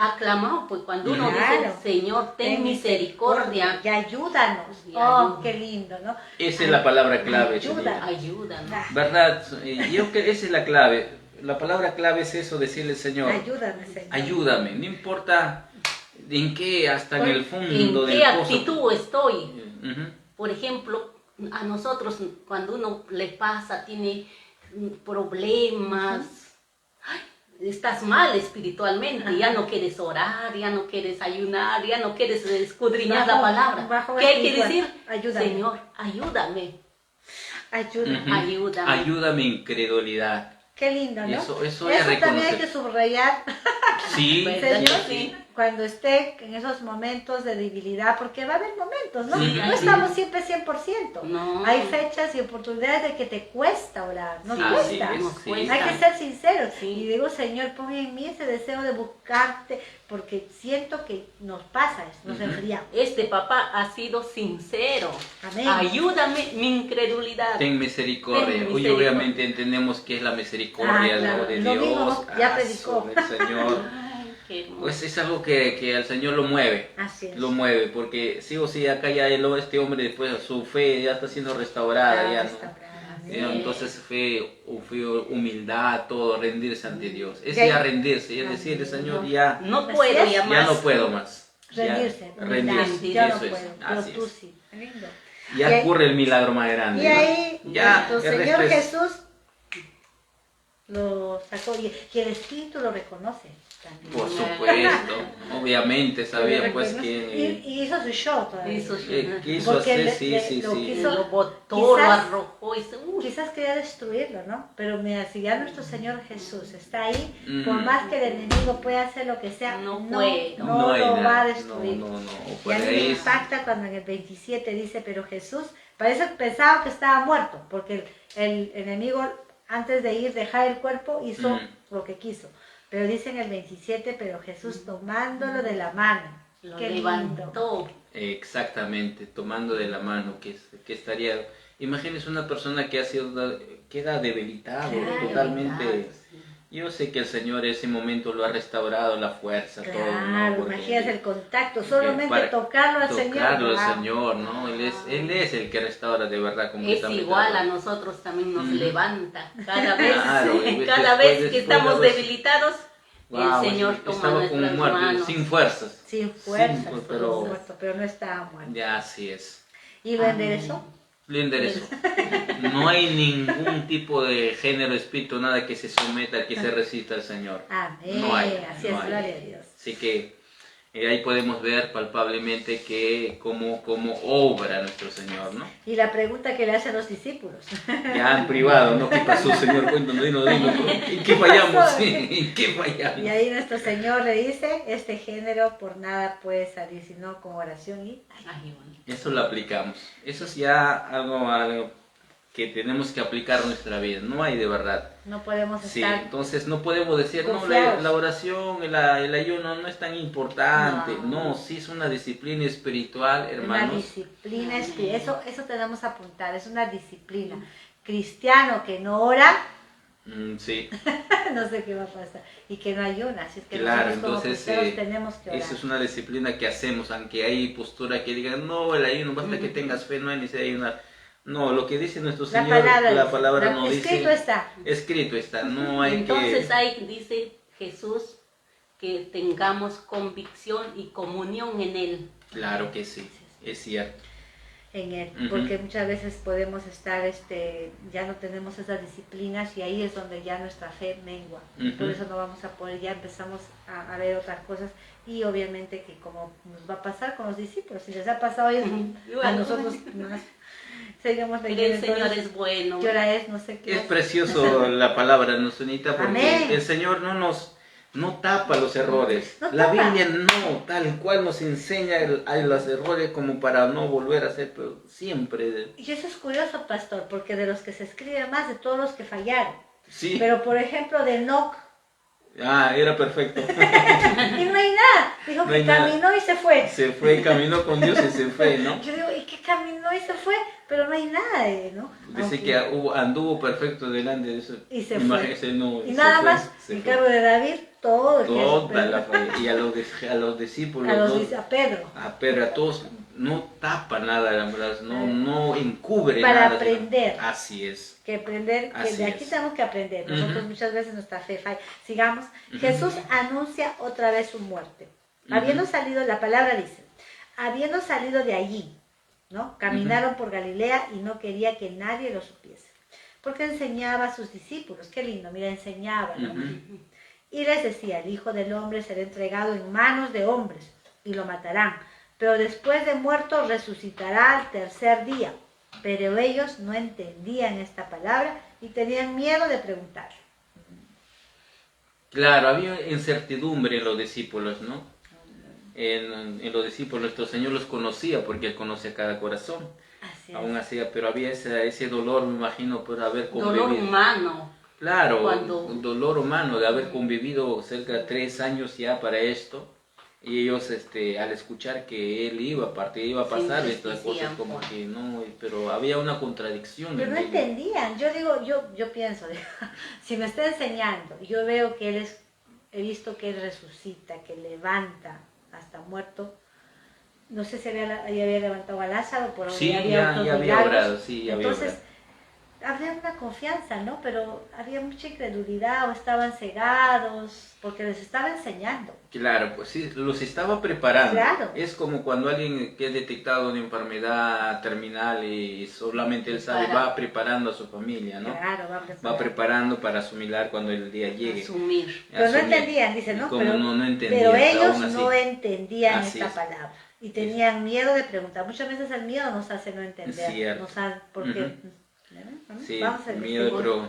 ha clamado, pues cuando uno Claro. dice, Señor, ten misericordia, y ayúdanos. Y Oh, ayúdanos. qué lindo, ¿no? Esa es la palabra clave, Ayuda. Chelita. ayúdanos. ¿Verdad? Yo creo que esa es la clave. La palabra clave es eso, decirle, Señor, Ayúdame, Señor. ayúdame. No importa en qué, hasta en el fondo ¿En del qué pozo. actitud estoy? Ujú. Por ejemplo, a nosotros cuando uno le pasa, tiene problemas, ay, estás mal espiritualmente, ya no quieres orar, ya no quieres ayunar, ya no quieres escudriñar la palabra. bajo ¿Qué hay que espiritual. decir? Ayúdame. Señor, ayúdame, Ayúdame. Ujú. ayúdame. Ayúdame incredulidad. Qué lindo, ¿no? Eso es también hay reconocer. que subrayar, Sí, ¿Verdad? Señor, Sí. cuando esté en esos momentos de debilidad, porque va a haber momentos, ¿no? Sí. No estamos siempre 100%. No. Hay fechas y oportunidades de que te cuesta orar, nos Sí, cuesta. nos sí. cuesta. Hay que ser sinceros. Sí. Y digo, Señor, pon en mí ese deseo de buscarte, porque siento que nos pasa, nos Ujú. enfriamos. Este papá ha sido sincero. Amén. Ayúdame mi incredulidad. Ten misericordia. Ten Hoy misericordia. obviamente entendemos que es la misericordia, Ah, claro. ¿no? de Lo Dios, mismo, ya ah, predicó. del Señor. Ay, qué hermoso. Pues es algo que al Señor lo mueve. Así es. Lo mueve, porque sí o sí acá ya este hombre después su fe ya está siendo restaurada, ya no. Entonces fue humildad, todo, rendirse ante Dios. Es Ya- ya rendirse, ya decirle, Señor, ya, No puedo ya ya más. no puedo más. Ya, Rendirse, rendirse, yo no eso es, puedo, pero así tú es. sí. Lindo. Ya Y- ocurre el milagro más grande. Y ahí ¿no? Ya, nuestro el Señor resto es- Jesús lo sacó y el Espíritu lo reconoce también. Por supuesto, obviamente sabía Lo pues reconoce. que Y hizo su show todavía. Hizo su- quiso Porque hacer, le- sí, le- sí, lo sí. quiso- Lo botó, lo quizás- arrojó y se... Quizás quería destruirlo, ¿no? Pero mira, si ya nuestro Señor Jesús está ahí, Mm. por más que el enemigo pueda hacer lo que sea, No no, puede. no hay lo nada. va a destruir. No, no, no. Y Por a mí me ahí es- impacta cuando en el 27 dice, pero Jesús, parece que pensaba que estaba muerto, porque el enemigo antes de ir, dejar el cuerpo, hizo lo que quiso. Pero dice en el 27, pero Jesús tomándolo de la mano. Lo Qué lindo. levantó. Exactamente, tomando de la mano, que estaría... Imagínese una persona que ha sido, queda debilitado, Claro, totalmente... Debilitado, sí. Yo sé que el Señor en ese momento lo ha restaurado, la fuerza, todo, ¿no? Claro, Porque- imagínate el contacto, solamente para tocarlo al Señor. tocarlo al wow. Señor, ¿no? Él es el que restaura de verdad, como Es estamos igual a hablando. nosotros también nos Ujú. levanta. Cada vez, Claro, y cada después- vez que después estamos a veces- debilitados, Wow, el Señor toma estaba como nuestras muerto, manos. sin fuerzas. Sin fuerza, Sin, pero- pero no estaba muerto. Ya así es. ¿Y lo enderezó? Lo enderezó. No hay ningún tipo de género, espíritu, nada que se someta, que se resista al Señor. Amén. No hay, Así no es, hay. gloria a Dios. Así que ahí podemos ver palpablemente que cómo obra nuestro Señor, ¿no? Y la pregunta que le hacen los discípulos. Ya en privado, ¿no? ¿Qué pasó, Señor? Cuéntanos, dinos. ¿En qué fallamos? ¿En qué Y fallamos? ahí nuestro Señor le dice, este género por nada puede salir, sino con oración y... Ay, bonito. Eso lo aplicamos. Eso es ya algo que tenemos que aplicar en nuestra vida. No hay de verdad. No podemos Sí, estar... entonces no podemos decir, no, confiados. la oración, el ayuno no es tan importante. No. No, sí es una disciplina espiritual, Una hermanos. disciplina espiritual. Eso tenemos que apuntar, es una disciplina. Cristiano que no ora, Sí, no sé qué va a pasar. Y que no ayuna. Así es que claro, nosotros como entonces cristianos tenemos que orar. eso es una disciplina que hacemos, aunque hay postura que digan, no, el ayuno, basta que tengas fe, no hay necesidad de ayunar. No, lo que dice nuestro La Señor, palabra, la dice, palabra no escrito dice, está. escrito está, no hay Entonces que... ahí dice Jesús que tengamos convicción y comunión en Él. Claro que sí, es cierto. En él, Ujú. porque muchas veces podemos estar, ya no tenemos esas disciplinas y ahí es donde ya nuestra fe mengua. Ujú. Por eso no vamos a poder, ya empezamos a ver otras cosas y obviamente que como nos va a pasar con los discípulos, si les ha pasado a ellos, Ujú. a nosotros más. Seguimos Pero leyendo. el Señor entonces, es bueno. ¿qué hora es? No sé qué. Es precioso la palabra, ¿no, Sonita? Porque Amén. el Señor no tapa los errores. No La tapa. Biblia no, tal cual nos enseña hay los errores como para no volver a hacer, pero siempre. Y eso es curioso, pastor, porque de los que se escribe más, de todos los que fallaron. Sí. Pero por ejemplo, de Enoch, Ah, era perfecto. y no hay nada. Dijo No que hay nada. caminó y se fue. Se fue, caminó con Dios y se fue, ¿no? Yo digo, ¿y qué caminó y se fue? Pero no hay nada de, ¿no? Dice Aunque- que anduvo perfecto delante de eso. Y se Imagínese, no, Y se nada fue, más, se en fue. cambio de David, todo. Toda la falla. Y a los discípulos, ¿no? a Pedro. a Pedro, a todos, no tapa nada, la verdad, no encubre Para nada. aprender. Así es. Que aprender, que Así de aquí es. tenemos que aprender. Nosotros Ujú. muchas veces nuestra fe falla. Sigamos. Ujú. Jesús anuncia otra vez su muerte. Ujú. Habiendo salido, la palabra dice, habiendo salido de allí, ¿no? Caminaron por Galilea y no quería que nadie lo supiese. Porque enseñaba a sus discípulos. Qué lindo, mira, enseñaba, ¿no? Ujú. Y les decía, el Hijo del Hombre será entregado en manos de hombres y lo matarán, pero después de muerto resucitará al tercer día. Pero ellos no entendían esta palabra y tenían miedo de preguntar. Claro, había incertidumbre en los discípulos, ¿no? En los discípulos nuestro Señor los conocía porque Él conoce a cada corazón. Así Aún es. así, pero había ese dolor, me imagino, por haber Dolor convivido. humano. Claro, Cuando- un dolor humano de haber convivido cerca de 3 años ya para esto. Y ellos, al escuchar que él iba a partir, iba a Se pasar estas cosas entristecían, como pues. que no, pero había una contradicción. Pero no en ellos. entendían. Yo digo, yo pienso, si me está enseñando, yo veo que he visto que Él resucita, que levanta hasta muerto. No sé si ya había levantado a Lázaro, por Sí, había ya otros había milagros. obrado, sí, ya había Entonces, obrado. había una confianza, ¿no? Pero había mucha incredulidad o estaban cegados porque les estaba enseñando. Claro, pues sí, los estaba preparando. Claro. Es como cuando alguien que es detectado una enfermedad terminal y solamente él sabe, va preparando a su familia, ¿no? Claro, Va preparando para asimilar cuando el día llegue. Asumir. Pero no entendían, dice, ¿no? Como Pero, no entendían, pero ellos aún así. no entendían Así esta es. palabra y tenían miedo de preguntar. Muchas veces el miedo nos hace no entender. Cierto. Nos hace, porque, Ujú. Sí, vamos a miedo, pero...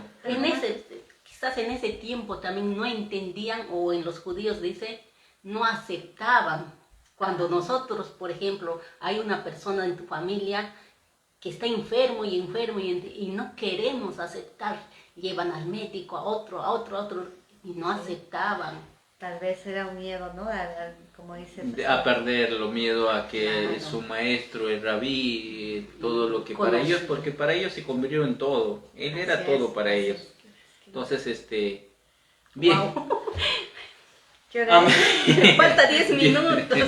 Quizás en ese tiempo también no entendían, o en los judíos dice, no aceptaban. Cuando nosotros, por ejemplo, hay una persona en tu familia que está enfermo y no queremos aceptar, llevan al médico, a otro, y no aceptaban. Tal vez era un miedo, ¿no? Como dice. A perderlo, miedo a que Claro. su maestro, el rabí, todo lo que para Conoce. ellos, porque para ellos se convirtió en todo. Él era Así todo es, para así ellos. es. Entonces, bien. Wow. ¿Qué hora es? Falta 10 minutos.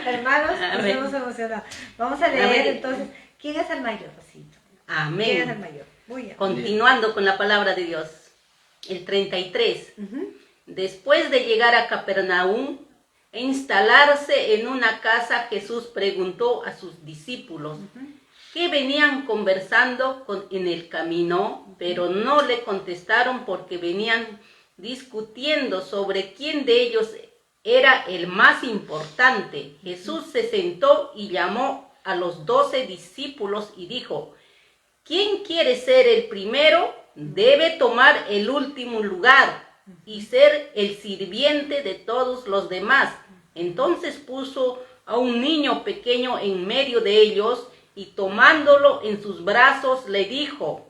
Hermanos, nos Amén. hemos emocionado. Vamos a leer Amén. entonces, ¿quién es el mayor, Rosito? ¿Quién es el Amén. mayor? Muy bien. Continuando con la palabra de Dios. El 33. Ujú. Después de llegar a Capernaum e instalarse en una casa, Jesús preguntó a sus discípulos que venían conversando en el camino, pero no le contestaron porque venían discutiendo sobre quién de ellos era el más importante. Jesús se sentó y llamó a los 12 discípulos y dijo: ¿quién quiere ser el primero? Debe tomar el último lugar y ser el sirviente de todos los demás. Entonces puso a un niño pequeño en medio de ellos y tomándolo en sus brazos le dijo: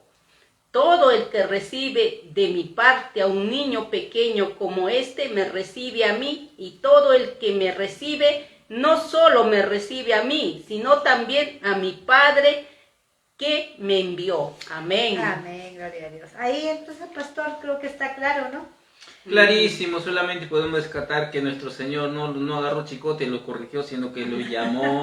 todo el que recibe de mi parte a un niño pequeño como este me recibe a mí, y todo el que me recibe no solo me recibe a mí, sino también a mi Padre que me envió. Amén. Amén, gloria a Dios. Ahí entonces, pastor, creo que está claro, ¿no? Clarísimo, solamente podemos descartar que nuestro Señor no agarró chicote y lo corrigió, sino que lo llamó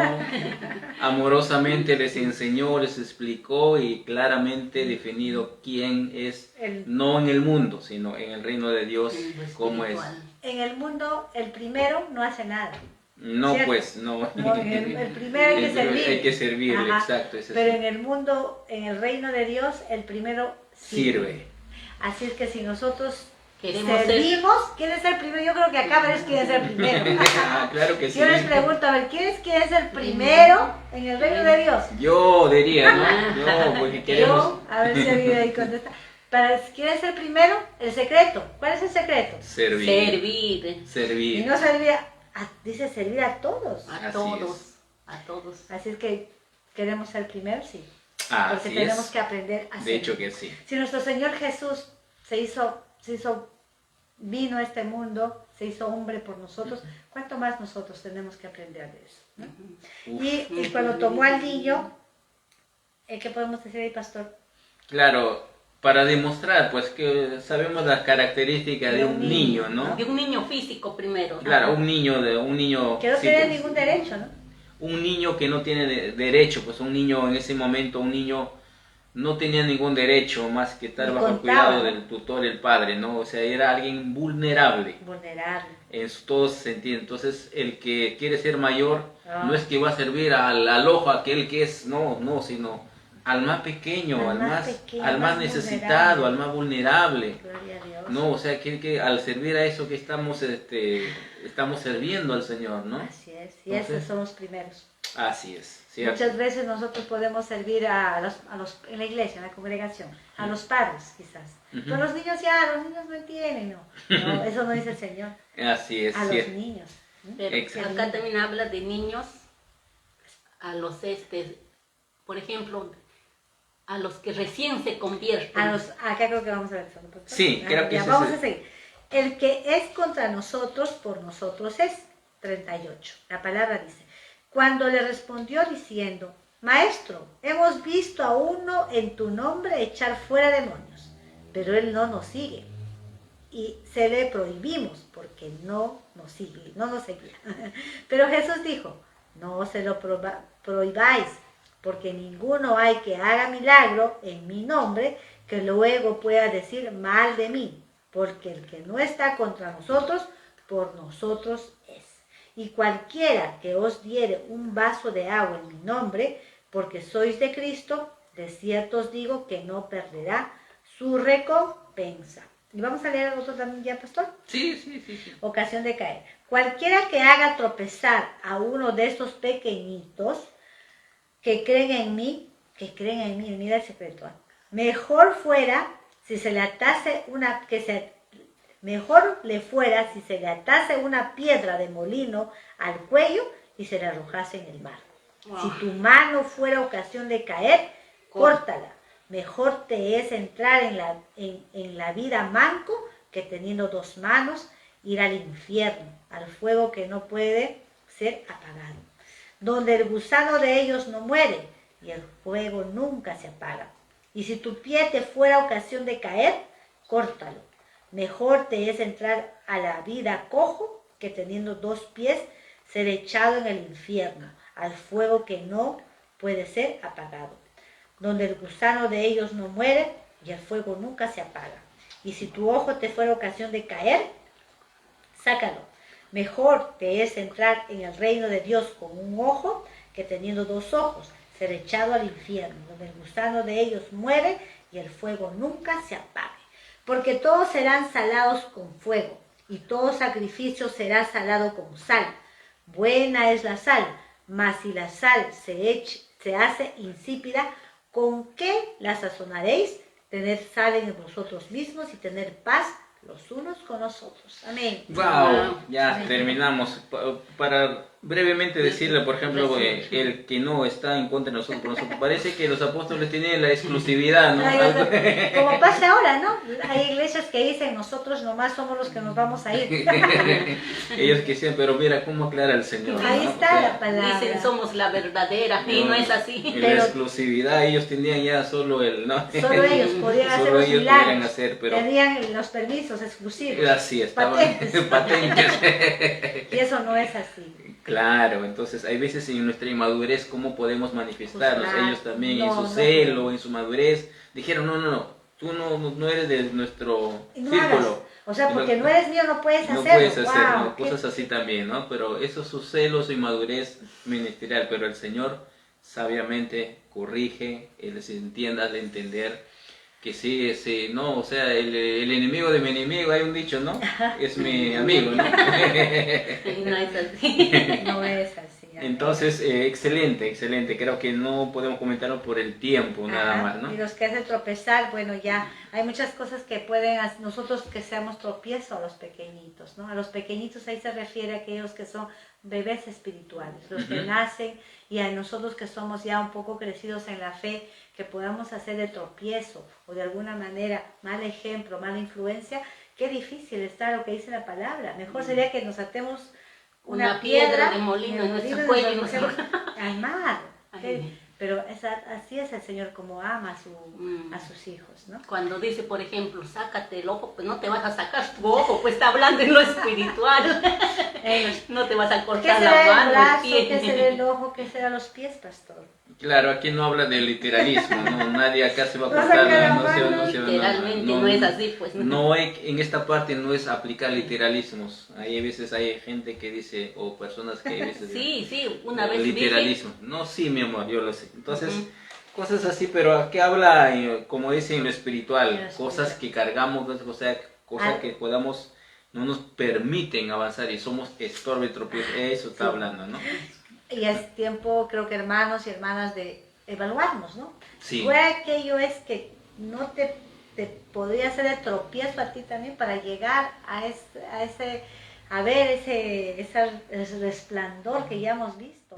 amorosamente, les enseñó, les explicó y claramente definido quién es, no en el mundo, sino en el reino de Dios, cómo es. En el mundo, el primero no hace nada. No, ¿cierto? pues, no. No, el primero hay que servir. Hay que servirle, Ajá. exacto. Es Pero eso. en el mundo, en el reino de Dios, el primero Sirve. Así es que si nosotros Queremos servimos, ¿quién es el primero? Yo creo que acá varios quieren ser primero. Claro que sí. Yo les pregunto, a ver, ¿quién es el primero en el reino de Dios? Yo diría, ¿no? Yo, porque queremos... Yo, a ver si alguien ahí contesta. ¿Quién es el primero? El secreto. ¿Cuál es el secreto? Servir. Y no servir, dice servir a todos. A Así todos. es. A todos. Así es que queremos ser primero, sí. Porque Así tenemos es. que aprender a De servir. hecho que sí. Si nuestro Señor Jesús vino a este mundo, se hizo hombre por nosotros, ¿cuánto más nosotros tenemos que aprender de eso? ¿no? Uf. Y cuando tomó al niño, ¿qué podemos decir ahí, pastor? Claro, para demostrar, pues, que sabemos las características de un niño, ¿no? De un niño físico primero. Claro, un niño Que no sí, tiene pues, ningún derecho, ¿no? un niño que no tiene derecho, pues un niño en ese momento, un niño no tenía ningún derecho más que estar Ni bajo el contaba, cuidado ¿no? del tutor, el padre, ¿no? O sea, era alguien vulnerable Vulnerable. en todo sentido. Entonces, el que quiere ser mayor Ah. no es que va a servir al ojo, aquel que es, no, sino al más pequeño, Al al más más, pequeño, al más más necesitado, vulnerable. al más vulnerable. Gloria a Dios. No, o sea, que al servir a eso que estamos sirviendo al Señor, ¿no? Así es, y Entonces, esos son los primeros. Así es, ¿cierto? Muchas veces nosotros podemos servir en la iglesia, en la congregación, a los padres quizás. Ujú. Pero los niños no entienden, no, eso no dice el Señor. Así es, A los cierto. niños. Pero Exacto. acá también habla de niños, a los por ejemplo, a los que recién se convierten. Acá creo que vamos a ver eso, ¿no, pastor? Sí, creo que ya, ese vamos es a seguir. El que es contra nosotros, por nosotros es. 38. La palabra dice: cuando le respondió diciendo: Maestro, hemos visto a uno en tu nombre echar fuera demonios, pero él no nos sigue. Y se le prohibimos porque no nos seguía. Pero Jesús dijo: no se lo prohibáis, porque ninguno hay que haga milagro en mi nombre que luego pueda decir mal de mí, porque el que no está contra nosotros, por nosotros es. Y cualquiera que os diere un vaso de agua en mi nombre, porque sois de Cristo, de cierto os digo que no perderá su recompensa. ¿Y vamos a leer otro también ya, pastor? Sí. Ocasión de caer. Cualquiera que haga tropezar a uno de estos pequeñitos que creen en mí, mira el secreto. Mejor fuera si se le atase mejor le fuera si se le atase una piedra de molino al cuello y se le arrojase en el mar. Wow. Si tu mano fuera ocasión de caer, córtala. Mejor te es entrar en la vida manco que teniendo dos manos ir al infierno, al fuego que no puede ser apagado, donde el gusano de ellos no muere y el fuego nunca se apaga. Y si tu pie te fuera ocasión de caer, córtalo. Mejor te es entrar a la vida cojo que teniendo dos pies ser echado en el infierno, al fuego que no puede ser apagado, donde el gusano de ellos no muere y el fuego nunca se apaga. Y si tu ojo te fuera ocasión de caer, sácalo. Mejor te es entrar en el reino de Dios con un ojo que teniendo dos ojos ser echado al infierno, donde el gusano de ellos muere y el fuego nunca se apague. Porque todos serán salados con fuego, y todo sacrificio será salado con sal. Buena es la sal, mas si la sal se hace insípida, ¿con qué la sazonaréis? Tened sal en vosotros mismos y tener paz los unos con los otros. Amén. Wow, ya amén. Terminamos. Para brevemente decirle, por ejemplo, el que no está en contra de nosotros, parece que los apóstoles tienen la exclusividad, ¿no? Como pasa ahora, ¿no? Hay iglesias que dicen, nosotros nomás somos los que nos vamos a ir. Ellos quisieran, pero mira cómo aclara el Señor, ¿no? Ahí está la palabra. Dicen, somos la verdadera, y no es así. En la exclusividad, ellos tenían ya solo el... ¿no? Solo ellos podían hacer los milagros, pero tenían los permisos exclusivos. Así es, patentes. Y eso no es así. Claro, entonces hay veces en nuestra inmadurez cómo podemos manifestarnos. Pues claro, ellos también en su celo, en su madurez, dijeron, no, tú no eres de nuestro círculo. O sea, porque no eres mío no puedes hacerlo. No puedes hacerlo, cosas así también, ¿no? Pero eso es su celo, su inmadurez ministerial, pero el Señor sabiamente corrige, Él les entienda, de entender que sí, no, o sea, el enemigo de mi enemigo, hay un dicho, ¿no? Es mi amigo, ¿no? No es así. No es así. Entonces, excelente, creo que no podemos comentarlo por el tiempo, nada más, ¿no? Y los que hacen tropezar, bueno, ya hay muchas cosas que pueden hacer, nosotros que seamos tropiezo a los pequeñitos, ¿no? A los pequeñitos ahí se refiere a aquellos que son bebés espirituales, los que nacen, y a nosotros que somos ya un poco crecidos en la fe, que podamos hacer de tropiezo o de alguna manera mal ejemplo, mala influencia. Qué difícil está lo que dice la palabra. Mejor sería que nos atemos una piedra de molino en nuestro cuello y nos al mar. Pero así es el Señor como ama a sus hijos, ¿no? Cuando dice, por ejemplo, sácate el ojo, pues no te vas a sacar tu ojo, pues está hablando en lo espiritual. No te vas a cortar la mano, el brazo, ¿qué será el ojo? ¿Qué será los pies, pastor? Claro, aquí no habla de literalismo, ¿no? Nadie acá se va a cortar la mano. Literalmente no es así, pues. No hay, en esta parte no es aplicar literalismos. Hay veces hay gente que dice, o personas que a veces... Sí, una vez literalismo. Dije... No, sí, mi amor, yo lo sé. Entonces, cosas así, pero aquí habla, como dicen, en lo espiritual, cosas que cargamos, o sea, cosas que podamos, no nos permiten avanzar y somos estorbo y tropiezo. Eso está hablando, ¿no? Y es tiempo, creo que hermanos y hermanas, de evaluarnos, ¿no? Sí. Fue aquello es que no te podría hacer de tropiezo a ti también para llegar a ver ese resplandor que ya hemos visto.